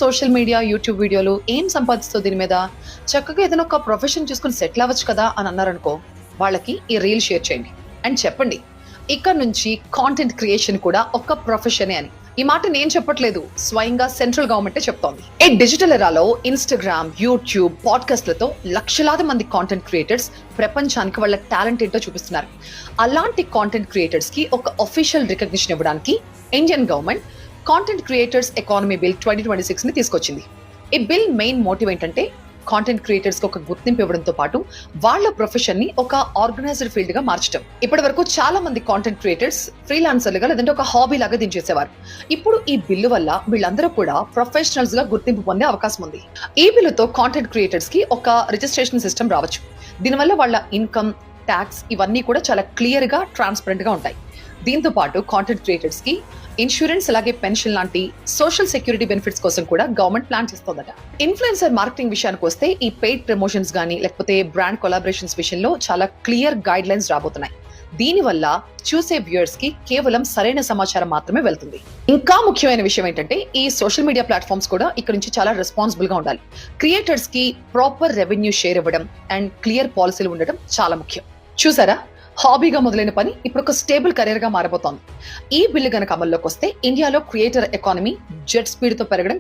Social media, YouTube వీడియోలు ఏం సంపాదిస్తావు దీని మీద, చక్కగా ఏదైనా ఒక ప్రొఫెషన్ చూసుకుని సెటిల్ అవ్వచ్చు కదా అని అన్నారనుకో, వాళ్ళకి ఈ రీల్ షేర్ చేయండి అండ్ చెప్పండి ఇక్కడ నుంచి కాంటెంట్ క్రియేషన్ కూడా ఒక ప్రొఫెషనే అని. ఈ మాట నేను చెప్పట్లేదు, స్వయంగా సెంట్రల్ గవర్నమెంటే చెప్తోంది. ఈ డిజిటల్ ఎరాలో ఇన్స్టాగ్రామ్, యూట్యూబ్, పాడ్కాస్ట్లతో లక్షలాది మంది కాంటెంట్ క్రియేటర్స్ ప్రపంచానికి వాళ్ళ టాలెంట్ ఏంటో చూపిస్తున్నారు. అలాంటి కాంటెంట్ క్రియేటర్స్ కి ఒక అఫీషియల్ రికగ్నిషన్ ఇవ్వడానికి Indian government content creators economy bill 2026 ని తీసుకొచ్చింది. ఈ బిల్ మెయిన్ మోటివ్ ఏంటంటే కాంటెంట్ క్రియేటర్స్ కి ఒక గుర్తింపు ఇవ్వడంతో పాటు వాళ్ళ ప్రొఫెషన్ ని ఒక ఆర్గనైజ్డ్ ఫీల్డ్ గా మార్చడం. ఇప్పటి వరకు చాలా మంది కాంటెంట్ క్రియేటర్స్ ఫ్రీలాన్సర్లుగా లేదంటే ఒక హాబీ లాగా దించేసేవారు. ఇప్పుడు ఈ బిల్లు వల్ల వీళ్ళందరూ కూడా ప్రొఫెషనల్స్ గా గుర్తింపు పొందే అవకాశం ఉంది. ఈ బిల్లుతో కాంటెంట్ క్రియేటర్స్ కి ఒక రిజిస్ట్రేషన్ సిస్టమ్ రావచ్చు. దీనివల్ల వాళ్ళ ఇన్కమ్, ట్యాక్స్ ఇవన్నీ కూడా చాలా క్లియర్ గా, ట్రాన్స్పరెంట్ గా ఉంటాయి. దీంతో పాటు కాంటెంట్ క్రియేటర్స్ కి ఇన్సూరెన్స్, అలాగే పెన్షన్ లాంటి సోషల్ సెక్యూరిటీ బెనిఫిట్స్ కోసం కూడా గవర్నమెంట్ ప్లాన్ చేస్తోందట. ఇన్ఫ్లుయెన్సర్ మార్కెటింగ్ విషయానికి వస్తే ఈ పెయిడ్ ప్రమోషన్స్ గానీ లేకపోతే బ్రాండ్ కొలాబరేషన్స్ విషయంలో చాలా క్లియర్ గైడ్ లైన్స్ రాబోతున్నాయి. దీనివల్ల చూసే వ్యూయర్స్ కి కేవలం సరైన సమాచారం మాత్రమే వెళ్తుంది. ఇంకా ముఖ్యమైన విషయం ఏంటంటే ఈ సోషల్ మీడియా ప్లాట్ఫామ్స్ కూడా ఇక్కడ నుంచి చాలా రెస్పాన్సిబుల్ గా ఉండాలి. క్రియేటర్స్ కి ప్రాపర్ రెవెన్యూ షేర్ ఇవ్వడం అండ్ క్లియర్ పాలసీలు ఉండడం చాలా ముఖ్యం. చూసారా, హాబీగా మొదలైన పని ఇప్పుడు ఒక స్టేబుల్ కెరీర్ గా మారబోతోంది. ఈ బిల్లు గనక అమల్లోకి వస్తే ఇండియాలో క్రియేటర్ ఎకానమీ జెట్ స్పీడ్ తో పెరగడం